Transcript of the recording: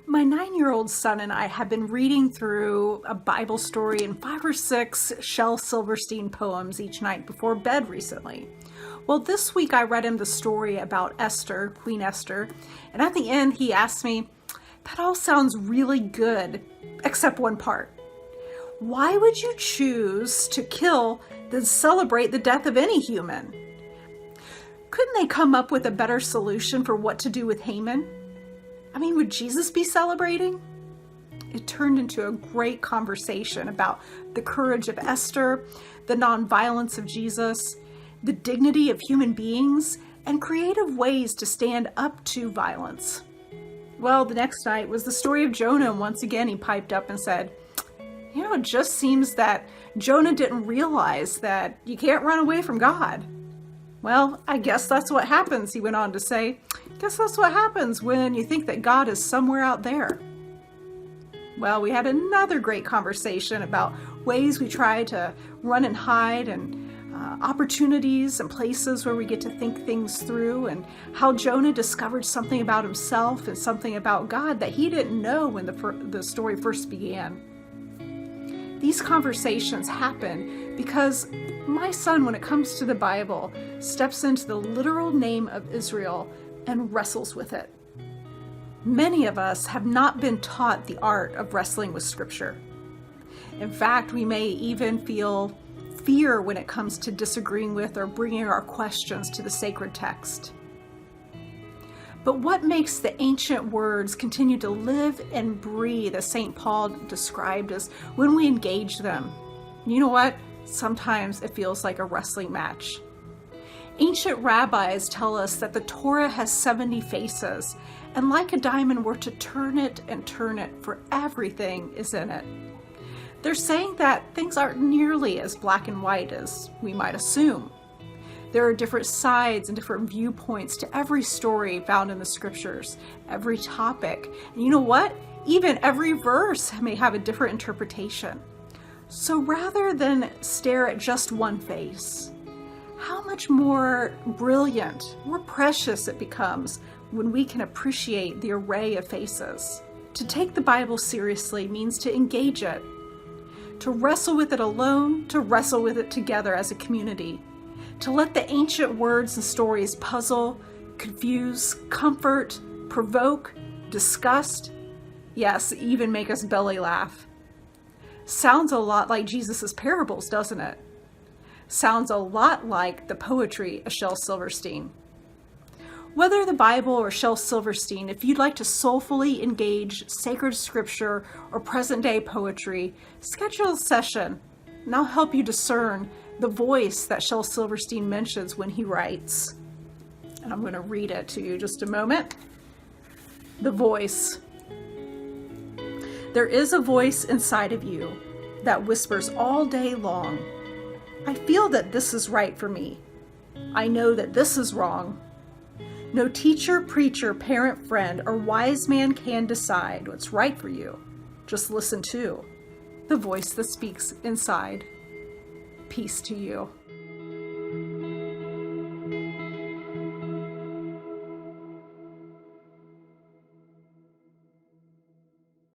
My 9-year-old son and I have been reading through a Bible story and 5 or 6 Shel Silverstein poems each night before bed recently. Well, this week I read him the story about Esther, Queen Esther, and at the end he asked me, "That all sounds really good, except one part. Why would you choose to kill than celebrate the death of any human? Couldn't they come up with a better solution for what to do with Haman? I mean, would Jesus be celebrating?" It turned into a great conversation about the courage of Esther, the nonviolence of Jesus, the dignity of human beings, and creative ways to stand up to violence. Well, the next night was the story of Jonah, and once again he piped up and said, it just seems that Jonah didn't realize that you can't run away from God. Well, I guess that's what happens, he went on to say. Guess that's what happens when you think that God is somewhere out there. Well, we had another great conversation about ways we try to run and hide and opportunities and places where we get to think things through, and how Jonah discovered something about himself and something about God that he didn't know when the story first began. These conversations happen because my son, when it comes to the Bible, steps into the literal name of Israel and wrestles with it. Many of us have not been taught the art of wrestling with Scripture. In fact, we may even feel fear when it comes to disagreeing with or bringing our questions to the sacred text. But what makes the ancient words continue to live and breathe, as St. Paul described, is when we engage them. You know what? Sometimes it feels like a wrestling match. Ancient rabbis tell us that the Torah has 70 faces, and like a diamond, we're to turn it and turn it, for everything is in it. They're saying that things aren't nearly as black and white as we might assume. There are different sides and different viewpoints to every story found in the scriptures, every topic. And you know what? Even every verse may have a different interpretation. So rather than stare at just one face, how much more brilliant, more precious it becomes when we can appreciate the array of faces. To take the Bible seriously means to engage it, to wrestle with it alone, to wrestle with it together as a community, to let the ancient words and stories puzzle, confuse, comfort, provoke, disgust, yes, even make us belly laugh. Sounds a lot like Jesus' parables, doesn't it? Sounds a lot like the poetry of Shel Silverstein. Whether the Bible or Shel Silverstein, if you'd like to soulfully engage sacred scripture or present-day poetry, schedule a session, and I'll help you discern the voice that Shel Silverstein mentions when he writes. And I'm going to read it to you just a moment. The voice. There is a voice inside of you that whispers all day long, "I feel that this is right for me. I know that this is wrong. No teacher, preacher, parent, friend, or wise man can decide what's right for you. Just listen to the voice that speaks inside." Peace to you.